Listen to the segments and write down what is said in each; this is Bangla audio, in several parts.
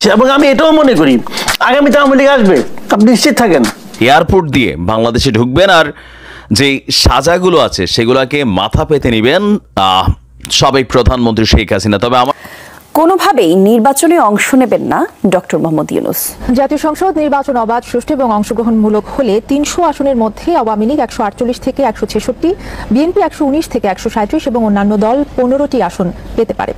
এবং আমি এটাও মনে করি আগামীতে আওয়ামী লীগ আসবে, আপনি নিশ্চিত থাকেন। এয়ারপোর্ট দিয়ে বাংলাদেশে ঢুকবেন আর যে সাজাগুলো আছে সেগুলোকে মাথা পেতে নেবেন সাবেক প্রধানমন্ত্রী শেখ হাসিনা। তবে আমার কোনোভাবেই নির্বাচনে অংশ নেবেন না ডক্টর মোহাম্মদ ইউনূস। জাতীয় সংসদ নির্বাচন অবাধ, সুষ্ঠু এবং অংশগ্রহণমূলক হলে ৩০০ আসনের মধ্যে আওয়ামী লীগ ১৪৮ থেকে ১৬৬, বিএনপি ১১৯ থেকে ১৩৭ এবং অন্যান্য দল ১৫টি আসন পেতে পারে।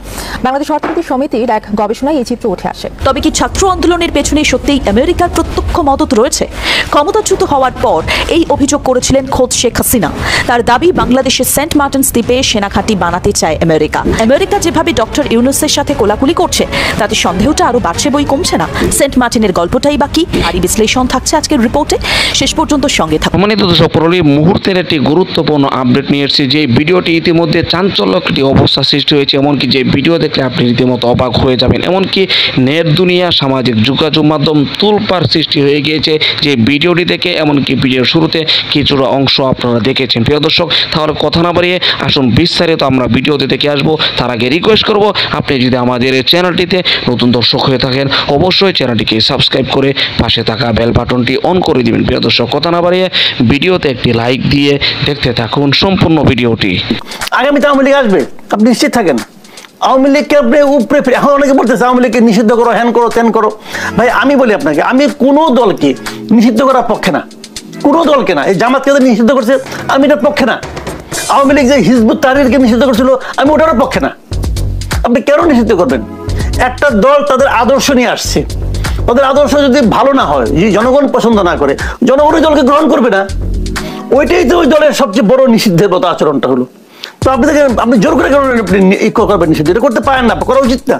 বাংলাদেশ অর্থনীতি সমিতির এক গবেষণায় এই চিত্র উঠে আসে। তবে কি ছাত্র আন্দোলনের পেছনে সত্যিই আমেরিকার প্রত্যক্ষ মদত রয়েছে? ক্ষমতাচ্যুত হওয়ার পর এই অভিযোগ করেছিলেন খোদ শেখ হাসিনা। তার দাবি বাংলাদেশের সেন্ট মার্টিনস দ্বীপে সেনাঘাঁটি বানাতে চায় আমেরিকা। আমেরিকা যেভাবে ডক্টর ইউনূসের সাথে কোলাকুলি করছে তাতে সন্দেহটা আরো বাড়ছে বই কমছে না। সেন্ট মার্টিনের গল্পটাই বাকি, আর বিশ্লেষণ থাকছে আজকের রিপোর্টে। শেষ পর্যন্ত সঙ্গে থাকুন। সম্মানিত দর্শক, মুহূর্তের একটি গুরুত্বপূর্ণ আপডেট নিয়ে এসেছি। যে ভিডিওটি ইতিমধ্যে চাঞ্চল্যকর একটি অবস্থা সৃষ্টি হয়েছে, এমনকি যে ভিডিও দেখলে আপনি রীতিমতো অবাক হয়ে যাবেন। এমনকি নেট দুনিয়া, সামাজিক যোগাযোগ মাধ্যম তুলপাড় সৃষ্টি হয়ে গিয়েছে যে ভিডিওটি দেখে। এমনকি ভিডিওর শুরুতে কিছুটা অংশ আপনারা দেখেছেন। প্রিয় দর্শক, তাহলে কথা না বাড়িয়ে আসুন বিস্তারিত আমরা ভিডিওতে দেখে আসবো। তার আগে রিকোয়েস্ট করব, আপনি যদি আমাদের চ্যানেলটিতে নতুন দর্শক হয়ে থাকেন অবশ্যই চ্যানেলটিকে সাবস্ক্রাইব করে পাশে থাকা বেল বাটনটি অন করে দিবেন। প্রিয় দর্শক, কথা না বাড়িয়ে ভিডিওতে একটি লাইক দিয়ে দেখতে থাকুন সম্পূর্ণ ভিডিওটি। আগামীতে আওয়ামী লীগ আসবে, আপনি নিশ্চিত থাকেন। আওয়ামী লীগকে আপনি উপরে এখন অনেকে বলতেছে আওয়ামী লীগকে নিষিদ্ধ করো, হ্যান করো, ত্যান করো। ভাই আমি বলি আপনাকে, আমি কোনো দলকে নিষিদ্ধ করার পক্ষে না, কোনো দলকে না। এই জামাতকে নিষিদ্ধ করছে আমি এটার পক্ষে না। আওয়ামী লীগ যে হিজবুত তাহরিরকে নিষিদ্ধ করছিল আমি ওটারও পক্ষে না। আপনি কেন নিষিদ্ধ করবেন? একটা দল তাদের আদর্শ নিয়ে আসছে, তাদের আদর্শ যদি ভালো না হয়, যদি জনগণ পছন্দ না করে, জনগণ ওই দলকে গ্রহণ করবে না। ওইটাই তো ওই দলের সবচেয়ে বড় নিষিদ্ধের মতো আচরণটা হলো। তো আপনি জোর করে করবেন নিষিদ্ধ, এটা করতে পারেন না, করা উচিত না।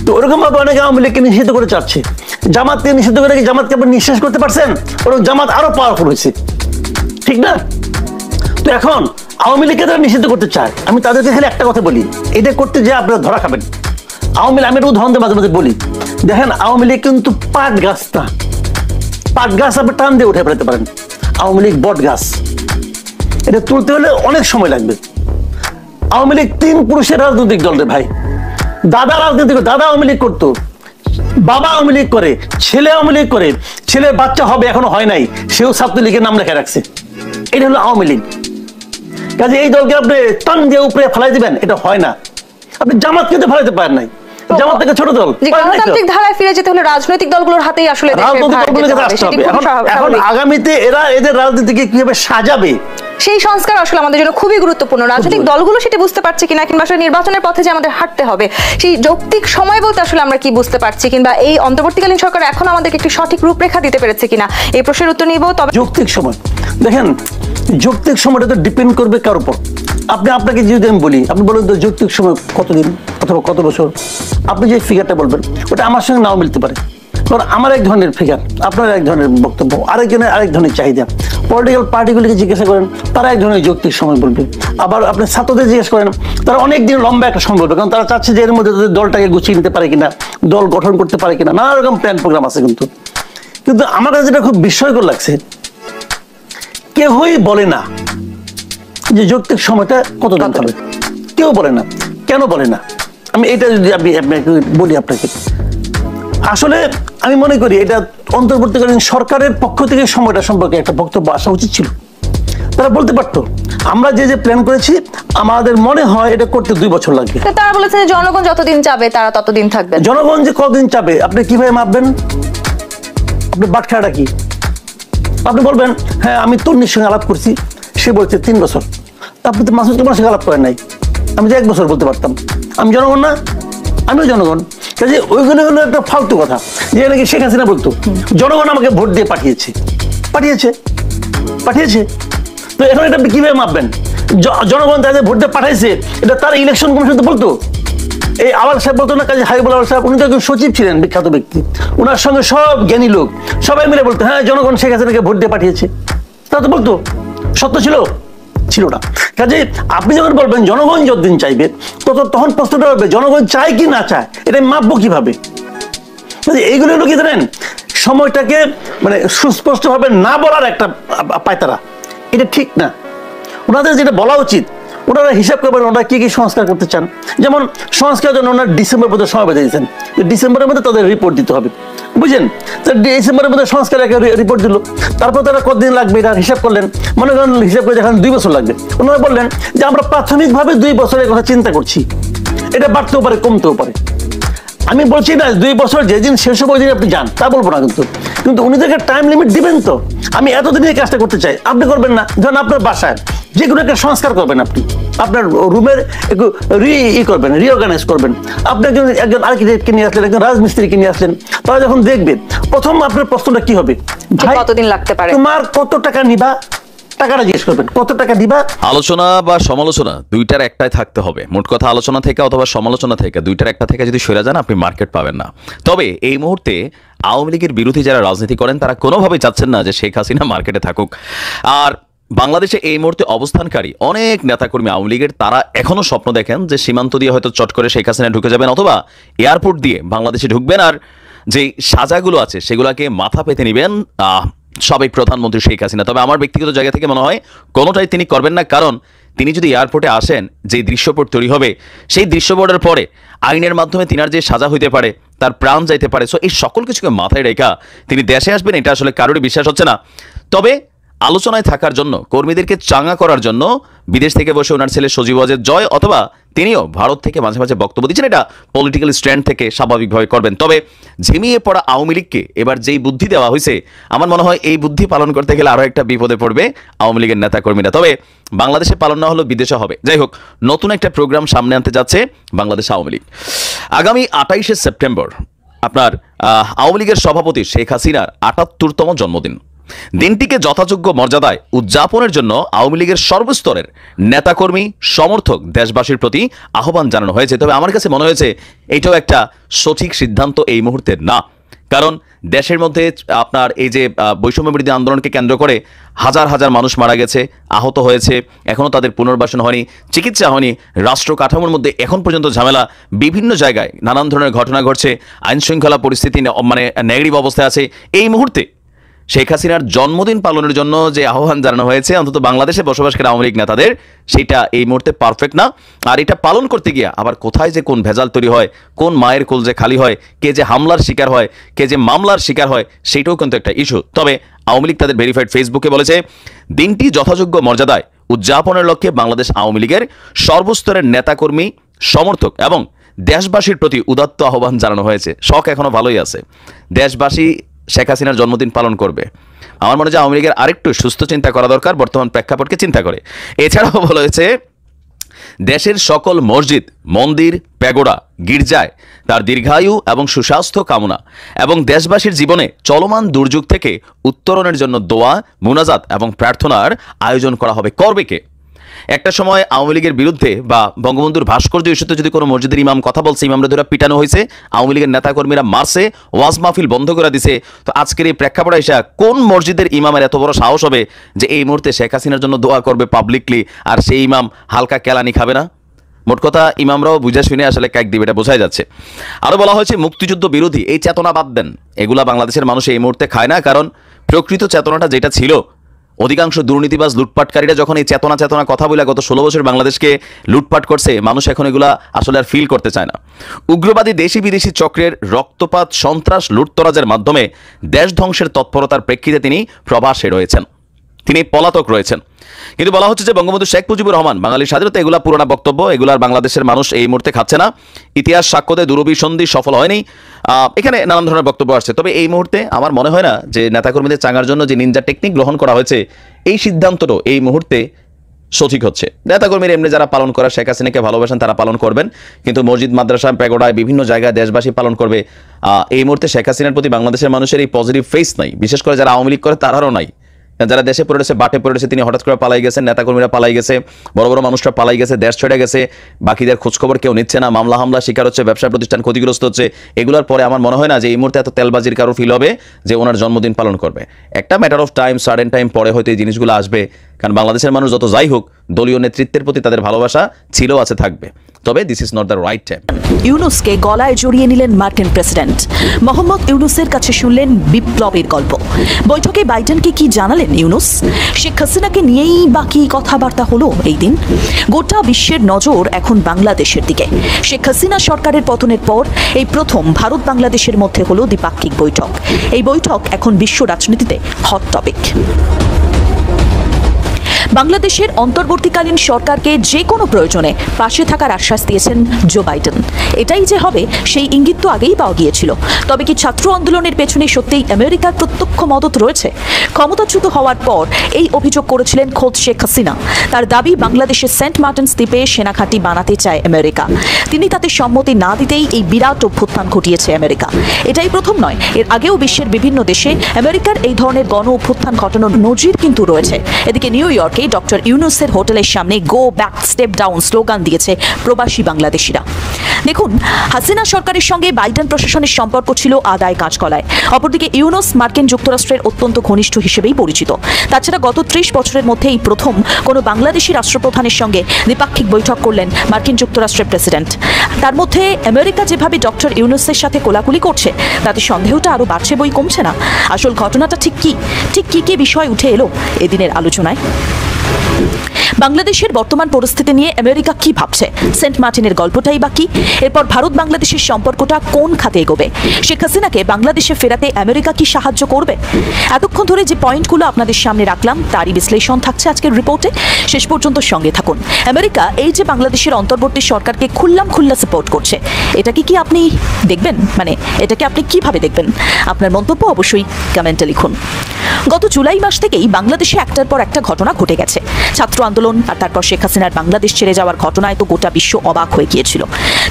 তো ওরকম ভাবে অনেকে আওয়ামী লীগকে নিষিদ্ধ করে চাচ্ছে। জামাতকে নিষিদ্ধ করে কি জামাতকে আপনি নিঃশ্বাস করতে পারছেন? ওরকম জামাত আরো পাওয়ারফুল হয়েছে, ঠিক না? তো এখন আওয়ামী লীগকে তারা নিষিদ্ধ করতে চায়, আমি তাদেরকে খালি একটা কথা বলি, এটা করতে যে আপনারা ধরা খাবেন। আওয়ামী লীগ, আমি একটু উদাহরণ মাঝে মাঝে বলি, দেখেন আওয়ামী লীগ কিন্তু পাট গাছ না, পাট গাছ আপনি টান দিয়ে উঠে ফেলতে পারেন। আওয়ামী লীগ বট গাছ, এটা তুলতে হলে অনেক সময় লাগবে। আওয়ামী লীগ 3 পুরুষের রাজনৈতিক দল রে ভাই। দাদা রাজনীতি, দাদা আওয়ামী লীগ করতো, বাবা আওয়ামী লীগ করে, ছেলে আওয়ামী লীগ করে, ছেলের বাচ্চা হবে এখনো হয় নাই, সেও ছাত্রলীগের নাম লেখা রাখছে। এটা হলো আওয়ামী লীগ। কাজে এই দলকে আপনি টান দিয়ে উপরে ফেলাই দিবেন, এটা হয় না। আপনি জামাতকে তো ফেলাইতে পারেন নাই, জামাত থেকে ছোট দল। গণতান্ত্রিক ধারায় ফিরে যেতে হলে রাজনৈতিক দলগুলোর হাতেই আসলে এখন আগামীতে এরা এদের রাজনীতিকে কিভাবে সাজাবে সেই সংস্কার আসলে আমাদের জন্য খুবই গুরুত্বপূর্ণ। রাজনৈতিক দলগুলো সেটি বুঝতে পারছে কিনা, কিংবা আসলে নির্বাচনের পথে যে আমাদের হাঁটতে হবে সেই যৌক্তিক সময় বলতে আসলে আমরা কি বুঝতে পারছি, কিংবা এই অন্তর্বর্তীকালীন সরকার এখন আমাদেরকে একটি সঠিক রূপরেখা দিতে পেরেছে কিনা, এই প্রশ্নের উত্তর নিব। তবে যৌক্তিক সময়, দেখেন যৌক্তিক সময়টা তো ডিপেন্ড করবে কার উপর। আপনাকে যদি আমি বলি, আপনি বলেন তো যৌক্তিক সময় কতদিন অথবা কত বছর, আপনি যে ফিগারটা বলবেন ওটা আমার সঙ্গে নাও মিলতে পারে। কারণ আমার এক ধরনের ফিগার, আপনার এক ধরনের বক্তব্য, আরেকজনের আরেক ধরনের চাহিদা। পলিটিক্যাল পার্টিগুলিকে জিজ্ঞাসা করেন, তারা এক ধরনের যৌক্তিক সময় বলবে। আবার আপনি ছাত্রদের জিজ্ঞেস করেন, তারা অনেক দিন লম্বা একটা সময় বলবে, কারণ তারা চাচ্ছে যে এর মধ্যে তাদের দলটাকে গুছিয়ে নিতে পারে কিনা, দল গঠন করতে পারে কিনা, নানা রকম প্ল্যান প্রোগ্রাম আছে। কিন্তু আমার কাছে যেটা খুব বিস্ময়কর লাগছে, কেউই বলে না যে যৌক্তিক সময়টা কতদিন হবে, কেউ বলে না। কেন বলে না? আমি এটা যদি আপনাকে বলি, আপনাকে আসলে আমি মনে করি এটা অন্তর্বর্তীকালীন সরকারের পক্ষ থেকে সময়টা সম্পর্কে একটা বক্তব্য আসা উচিত ছিল। তারা বলতে পারতো আমরা যে প্ল্যান করেছি আমাদের মনে হয় এটা করতে 2 বছর লাগবে। তারা বলেছে যে জনগণ যতদিন চাবে তারা ততদিন থাকবে। জনগণ যে কতদিন চাবে আপনি কিভাবে মাপবেন? আপনি বাটখারাটা কি? আপনি বলবেন হ্যাঁ আমি তন্নির সঙ্গে আলাপ করছি, সে বলছে 3 বছর। আপনি তো মাসুদ তোমার সঙ্গে আলাপ করেন নাই, আমি যে 1 বছর বলতে পারতাম। আমি জনগণ না? আমিও জনগণ। কাজে ওইগুলো হলো একটা ফালতু কথা, যে নাকি শেখ হাসিনা বলতো জনগণ আমাকে ভোট দিয়ে পাঠিয়েছে। তো এখন এটা আপনি কিভাবে মাপবেন? জনগণ তাদের ভোট দিয়ে পাঠাইছে, এটা তার ইলেকশন কমিশন তো বলতো। এই আওয়াল সাহেব বলতো না, কাজে হাবিবুল আওয়াল সাহেব, উনি তো একজন সচিব ছিলেন, বিখ্যাত ব্যক্তি। ওনার সঙ্গে সব জ্ঞানী লোক সবাই মিলে বলতো হ্যাঁ জনগণ শেখ হাসিনাকে ভোট দিয়ে পাঠিয়েছে। তা তো বলতো, সত্য ছিল না। কাজে আপনি যখন বলবেন জনগণ যতদিন চাইবে তখন প্রশ্নটা হবে জনগণ চায় কি না চায়, এটা মাপবো কিভাবে? এইগুলো হলো কি জানেন, সময়টাকে মানে সুস্পষ্টভাবে না বলার একটা পায়তারা। এটা ঠিক না। ওনাদের যেটা বলা উচিত, ওনারা হিসাব করবেন ওনারা কি কি সংস্কার করতে চান। যেমন সংস্কারের জন্য ওনারা ডিসেম্বর পর্যন্ত সময় বেঁধে দিয়েছেন, ডিসেম্বরের মধ্যে তাদের রিপোর্ট দিতে হবে, বুঝলেন? ডিসেম্বরের মধ্যে সংস্কার একটা রিপোর্ট দিল, তারপর তারা কতদিন লাগবে এটা হিসাব করলেন, মনে করেন হিসাব করে দেখেন 2 বছর লাগবে। ওনারা বললেন যে আমরা প্রাথমিকভাবে 2 বছরের কথা চিন্তা করছি, এটা বাড়তেও পারে কমতেও পারে। আমি বলছি না 2 বছর যেদিন শেষ হবে ওই দিন আপনি যান, তা বলবো না, কিন্তু উনিদেরকে টাইম লিমিট দিবেন তো। আমি এতদিন এই কাজটা করতে চাই, আপনি করবেন না? ধরেন আপনার বাসায় যে কোনো একটা সংস্কার করবেন, আপনি আপনার রুমের একটু করবেন, রিঅর্গানাইজ করবেন। আপনি একজন আর্কিটেক্টকে নিয়ে আসলেন, একজন রাজমিস্ত্রিকে নিয়ে আসলেন, তারা যখন দেখবেন প্রথম আপনার প্রশ্নটা কি হবে, ভাই কতদিন লাগতে পারে, তোমার কত টাকা নিবা, টাকাটা জিজ্ঞেস করবেন, কত টাকা দিবা। আলোচনা বা সমালোচনা দুইটার একটাই থাকতে হবে। মোট কথা আলোচনা থেকে অথবা সমালোচনা থেকে দুইটার একটা থেকে যদি সরে যান আপনি মার্কেট পাবেন না। তবে এই মুহূর্তে আওয়ামী লীগের বিরোধী যারা রাজনীতি করেন তারা কোনোভাবেই চাচ্ছেন না যে শেখ হাসিনা মার্কেটে থাকুক। আর বাংলাদেশে এই মুহূর্তে অবস্থানকারী অনেক নেতাকর্মী আওয়ামী লীগের তারা এখনো স্বপ্ন দেখেন যে সীমান্ত দিয়ে হয়তো চট করে শেখ হাসিনা ঢুকে যাবেন অথবা এয়ারপোর্ট দিয়ে বাংলাদেশে ঢুকবেন, আর যে সাজাগুলো আছে সেগুলোকে মাথা পেতে নেবেন সাবেক প্রধানমন্ত্রী শেখ হাসিনা। তবে আমার ব্যক্তিগত জায়গা থেকে মনে হয় কোনোটাই তিনি করবেন না, কারণ তিনি যদি এয়ারপোর্টে আসেন যে দৃশ্যপট তৈরি হবে, সেই দৃশ্যপটের পরে আইনের মাধ্যমে তিনার যে সাজা হইতে পারে, তার প্রাণ যাইতে পারে। সো এই সকল কিছুকে মাথায় রেখা তিনি দেশে আসবেন, এটা আসলে কারোরই বিশ্বাস হচ্ছে না। তবে আলোচনায় থাকার জন্য, কর্মীদেরকে চাঙ্গা করার জন্য বিদেশ থেকে বসে ওনার ছেলে সজীব ওয়াজেদ জয় অথবা তিনিও ভারত থেকে মাঝে মাঝে বক্তব্য দিচ্ছেন, এটা পলিটিক্যাল স্ট্যান্ড থেকে স্বাভাবিকভাবে করবেন। তবে ঝিমিয়ে পড়া আওয়ামী লীগকে এবার যেই বুদ্ধি দেওয়া হয়েছে, আমার মনে হয় এই বুদ্ধি পালন করতে গেলে আরও একটা বিপদে পড়বে আওয়ামী লীগের নেতাকর্মীরা। তবে বাংলাদেশে পালন না হলেও বিদেশে হবে। যাই হোক, নতুন একটা প্রোগ্রাম সামনে আনতে যাচ্ছে বাংলাদেশ আওয়ামী লীগ। আগামী 28শে সেপ্টেম্বর আপনার আওয়ামী লীগের সভাপতি শেখ হাসিনার ৭৮তম জন্মদিন। দিনটিকে যথাযোগ্য মর্যাদায় উদযাপনের জন্য আওয়ামী লীগের সর্বস্তরের নেতাকর্মী, সমর্থক, দেশবাসীর প্রতি আহ্বান জানানো হয়েছে। তবে আমার কাছে মনে হয়েছে এটাও একটা সঠিক সিদ্ধান্ত এই মুহূর্তে না, কারণ দেশের মধ্যে আপনার এই যে বৈষম্য বিরোধী আন্দোলনকে কেন্দ্র করে হাজার হাজার মানুষ মারা গেছে, আহত হয়েছে, এখনও তাদের পুনর্বাসন হয়নি, চিকিৎসা হয়নি, রাষ্ট্র কাঠামোর মধ্যে এখন পর্যন্ত ঝামেলা, বিভিন্ন জায়গায় নানান ধরনের ঘটনা ঘটছে, আইনশৃঙ্খলা পরিস্থিতি মানে নেগেটিভ অবস্থায় আছে। এই মুহূর্তে শেখ হাসিনার জন্মদিন পালনের জন্য যে আহ্বান জানানো হয়েছে অন্তত বাংলাদেশে বসবাসকারী আওয়ামী লীগ নেতাদের, সেটা এই মুহূর্তে পারফেক্ট না। আর এটা পালন করতে গিয়ে আবার কোথায় যে কোন ভেজাল তৈরি হয়, কোন মায়ের কোল যে খালি হয়, কে যে হামলার শিকার হয়, কে যে মামলার শিকার হয়, সেটাও কিন্তু একটা ইস্যু। তবে আওয়ামী লীগ তাদের ভেরিফাইড ফেসবুকে বলেছে, দিনটি যথাযোগ্য মর্যাদায় উদযাপনের লক্ষ্যে বাংলাদেশ আওয়ামী লীগের সর্বস্তরের নেতাকর্মী, সমর্থক এবং দেশবাসীর প্রতি উদাত্ত আহ্বান জানানো হয়েছে। শখ এখনো ভালোই আছে, দেশবাসী শেখ হাসিনার জন্মদিন পালন করবে। আমার মনে হয় আওয়ামী লীগের আরেকটু সুস্থ চিন্তা করা দরকার, বর্তমান প্রেক্ষাপটকে চিন্তা করে। এছাড়াও বলা হয়েছে, দেশের সকল মসজিদ, মন্দির, প্যাগোডা, গির্জায় তার দীর্ঘায়ু এবং সুস্বাস্থ্য কামনা এবং দেশবাসীর জীবনে চলমান দুর্যোগ থেকে উত্তরণের জন্য দোয়া, মুনাজাত এবং প্রার্থনার আয়োজন করা হবে। করবে কে? একটা সময় আওয়ামী লীগের বিরুদ্ধে বা বঙ্গবন্ধুর ভাস্কর্য ইস্যুতে যদি কোনো মসজিদের ইমাম কথা বলছে, ইমামরা ধরে পিটানো হয়েছে, আওয়ামী লীগের নেতাকর্মীরা মারছে, ওয়াজ মাহফিল বন্ধ করে দিছে। তো আজকের এই প্রেক্ষাপটে এসে কোন মসজিদের ইমামের এত বড় সাহস হবে যে এই মুহূর্তে শেখ হাসিনার জন্য দোয়া করবে পাবলিকলি, আর সেই ইমাম হালকা কেলানি খাবে না? মোট কথা ইমামরাও বুঝে শুনে আসলে ক্যাক দিবে, এটা বোঝাই যাচ্ছে। আরও বলা হয়েছে, মুক্তিযুদ্ধ বিরোধী এই চেতনা বাদ দেন, এগুলা বাংলাদেশের মানুষ এই মুহূর্তে খায় না, কারণ প্রকৃত চেতনাটা যেটা ছিল, অধিকাংশ দুর্নীতিবাজ লুটপাটকারীরা যখন এই চেতনা কথা বলে গত 16 বছর বাংলাদেশকে লুটপাট করছে, মানুষ এখন এগুলা আসলে আর ফিল করতে চায় না। উগ্রবাদী দেশি বিদেশি চক্রের রক্তপাত, সন্ত্রাস, লুটতরাজের মাধ্যমে দেশ ধ্বংসের তৎপরতার প্রেক্ষিতে তিনি প্রবাসে রয়েছেন, তিনি পলাতক রয়েছেন। কিন্তু বলা হচ্ছে যে বঙ্গবন্ধু শেখ মুজিবুর রহমান বাঙালির স্বাধীনতা, এগুলা পুরোনো বক্তব্য, এগুলার বাংলাদেশের মানুষ এই মুহূর্তে খাচ্ছে না। ইতিহাস সাক্ষ্য দেয় দূরভিসন্ধি সফল হয়নি, এখানে নানান ধরনের বক্তব্য আসছে। তবে এই মুহূর্তে আমার মনে হয় না যে নেতাকর্মীদের চাঙার জন্য যে নিনজা টেকনিক গ্রহণ করা হয়েছে, এই সিদ্ধান্তটাও এই মুহূর্তে সঠিক হচ্ছে। নেতাকর্মীরা এমনি যারা পালন করা শেখ হাসিনাকে ভালোবাসেন তারা পালন করবেন, কিন্তু মসজিদ, মাদ্রাসা, প্যাগোডায় বিভিন্ন জায়গায় দেশবাসী পালন করবে। এই মুহূর্তে শেখ হাসিনার প্রতি বাংলাদেশের মানুষের এই পজিটিভ ফেস নাই, বিশেষ করে যারা আওয়ামী লীগ করে তারাও নাই। যারা দেশে পড়ে রয়েছে, বাটে পড়ে রয়েছে, তিনি হঠাৎ করে পালাই গেছেন, নেতাকর্মীরা পালাই গেছে, বড় বড় মানুষরা পালাই গেছে, দেশ ছেড়ে গেছে, বাকিদের খোঁজখবর কেউ নিচ্ছে না, মামলা হামলা শিকার হচ্ছে, ব্যবসা প্রতিষ্ঠান ক্ষতিগ্রস্ত হচ্ছে। এগুলোর পরে আমার মনে হয় না যে এই মুহূর্তে এত তেলবাজির কারো ফিল হবে যে ওনার জন্মদিন পালন করবে। একটা matter of time, certain time পরে হয়তো এই জিনিসগুলো আসবে। কারণ বাংলাদেশের মানুষ যত যাই হোক দলীয় নেতৃত্বের প্রতি তাদের ভালোবাসা ছিল, আছে, থাকবে। তবে this is not the right time. ইউনূসকে গলায় জড়িয়ে নিলেন মার্কিন প্রেসিডেন্ট। মোহাম্মদ ইউনূসের কাছে শুনলেন বিপ্লবের গল্প। বৈঠকে বাইডেনকে কি জানালেন ইউনূস? শেখ হাসিনাকে নিয়েই বাকি কথাবার্তা হলো এই দিন। গোটা বিশ্বের নজর এখন বাংলাদেশের দিকে। শেখ হাসিনা সরকারের পতনের পর এই প্রথম ভারত বাংলাদেশের মধ্যে হলো দ্বিপাক্ষিক বৈঠক। এই বৈঠক এখন বিশ্ব রাজনীতিতে হট টপিক। বাংলাদেশের অন্তর্বর্তীকালীন সরকারকে যে কোনো প্রয়োজনে পাশে থাকার আশ্বাস দিয়েছেন জো বাইডেন। এটাই যে হবে সেই ইঙ্গিত তো আগেই পাওয়া গিয়েছিল। তবে কি ছাত্র আন্দোলনের পেছনে সত্যিই আমেরিকার প্রত্যক্ষ মদত রয়েছে? ক্ষমতাচ্যুত হওয়ার পর এই অভিযোগ করেছিলেন খোদ শেখ হাসিনা। তার দাবি বাংলাদেশের সেন্ট মার্টিনস দ্বীপে সেনাঘাঁটি বানাতে চায় আমেরিকা। তিনি তাতে সম্মতি না দিতেই এই বিরাট অভ্যুত্থান ঘটিয়েছে আমেরিকা। এটাই প্রথম নয়, এর আগেও বিশ্বের বিভিন্ন দেশে আমেরিকার এই ধরনের গণ অভ্যুত্থান ঘটানোর নজির কিন্তু রয়েছে। এদিকে নিউ ইয়র্কে ডক্টর ইউনূসের হোটেলের সামনে go back step down slogan দিয়েছে প্রবাসী বাংলাদেশিরা। দেখুন, হাসিনা সরকারের সঙ্গে বাইডেন প্রশাসনের সম্পর্ক ছিল আদায় কাঁচকলায়। অপরদিকে ইউনূস মার্কিন যুক্তরাষ্ট্রের অত্যন্ত ঘনিষ্ঠ হিসেবেই পরিচিত। তাছাড়া গত 30 বছরের মধ্যে এই প্রথম কোনো বাংলাদেশি রাষ্ট্রপ্রধানের সঙ্গে দ্বিপাক্ষিক বৈঠক করলেন মার্কিন যুক্তরাষ্ট্রের প্রেসিডেন্ট। তার মধ্যে আমেরিকা যেভাবে ডক্টর ইউনূসের সাথে কোলাকুলি করছে তাতে সন্দেহটা আরও বাড়ছে বই কমছে না। আসল ঘটনাটা ঠিক কি বিষয় উঠে এলো এদিনের আলোচনায়? বাংলাদেশের বর্তমান পরিস্থিতি নিয়ে আমেরিকা কি ভাবছে? সেন্ট মার্টিনের গল্পটাই বা কি? এরপর ভারত বাংলাদেশের সম্পর্কটা কোন খাতে এগোবে? শেখ হাসিনাকে বাংলাদেশে ফেরাতে আমেরিকা কি সাহায্য করবে? এতক্ষণ ধরে যে পয়েন্টগুলো আপনাদের সামনে রাখলাম তারই বিশ্লেষণ থাকছে আজকের রিপোর্টে। শেষ পর্যন্ত সঙ্গে থাকুন। আমেরিকা এই যে বাংলাদেশের অন্তর্বর্তী সরকারকে খুল্লা সাপোর্ট করছে, এটাকে কি আপনি দেখবেন? এটাকে আপনি কিভাবে দেখবেন? আপনার মন্তব্য অবশ্যই কমেন্টে লিখুন। গত জুলাই মাস থেকেই বাংলাদেশে একটার পর একটা ঘটনা ঘটে গেছে। ছাত্র আন্দোলন আর তারপর শেখ হাসিনার বাংলাদেশ ছেড়ে যাওয়ার ঘটনায় তো গোটা বিশ্ব অবাক হয়ে গিয়েছিল।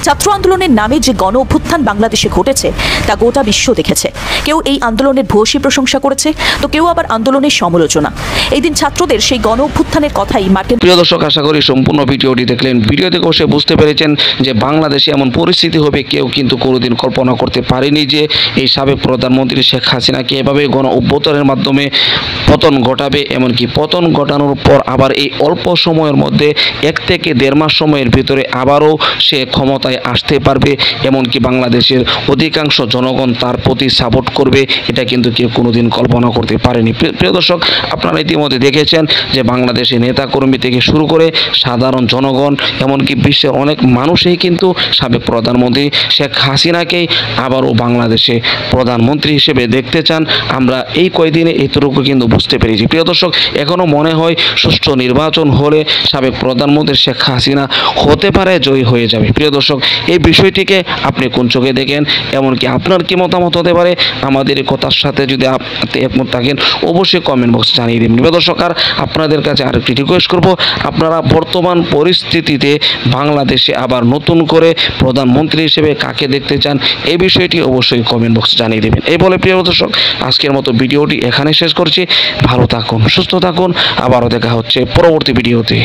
ছাত্র আন্দোলনের নামে যে গণ অভ্যুত্থান বাংলাদেশে ঘটেছে তা গোটা বিশ্ব দেখেছে। কেউ এই আন্দোলনের ভূয়সী প্রশংসা করেছে, তো কেউ আবার আন্দোলনের সমালোচনা। এই দিন ছাত্রদের সেই গণ অভ্যুত্থানের কথাই মার্কিন। প্রিয় দর্শক, আশা করি সম্পূর্ণ ভিডিওটি দেখলেন। ভিডিও থেকে অবশ্যই বুঝতে পেরেছেন যে বাংলাদেশে এমন পরিস্থিতি হবে কেউ কিন্তু কোনোদিন কল্পনা করতে পারেনি যে এই সাবেক প্রধানমন্ত্রী শেখ হাসিনাকে এভাবে গণ অভ্যুত্থানের মাধ্যমে পতন ঘটাবে। এমনকি পতন ঘটানোর পর আবার এই অল্প সময়ের মধ্যে 1 থেকে 1.5 মাস সময়ের ভিতরে আবারও সে ক্ষমতায় আসতে পারবে। এমনকি বাংলাদেশের অধিকাংশ জনগণ তার প্রতি সাপোর্ট করবে, এটা কিন্তু কেউ কোনোদিন কল্পনা করতে পারেনি। প্রিয় দর্শক, আপনারা ইতিমধ্যে দেখেছেন যে বাংলাদেশের নেতাকর্মী থেকে শুরু করে সাধারণ জনগণ, এমনকি বিশ্বের অনেক মানুষই কিন্তু সাবেক প্রধানমন্ত্রী শেখ হাসিনাকেই আবারও বাংলাদেশে প্রধানমন্ত্রী হিসেবে দেখতে চান। আমরা এই কয়দিনে এতটুকু কিন্তু বুঝতে পেরেছি। প্রিয় দর্শক, এখনও মনে হয় সুষ্ঠু নির্বাচন হলে সাবেক প্রধানমন্ত্রী শেখ হাসিনা হতে পারে জয়ী হয়ে যাবে। প্রিয় দর্শক, এই বিষয়টিকে আপনি কোন চোখে দেখেন, এমনকি আপনার কি মতামত হতে পারে? আমাদের এই কথার সাথে যদি আপনি একমত থাকেন অবশ্যই কমেন্ট বক্সে জানিয়ে দেবেন। প্রিয় দর্শক, আর আপনাদের কাছে আরেকটি রিকোয়েস্ট করব, আপনারা বর্তমান পরিস্থিতিতে বাংলাদেশে আবার নতুন করে প্রধানমন্ত্রী হিসেবে কাকে দেখতে চান এই বিষয়টি অবশ্যই কমেন্ট বক্সে জানিয়ে দেবেন। এই বলে প্রিয় দর্শক, আজকের মতো ভিডিওটি এখানে শেষ করছি। ভালো থাকুন, সুস্থ থাকুন, আবারও দেখা হচ্ছে পরবর্তী ভিডিওতে।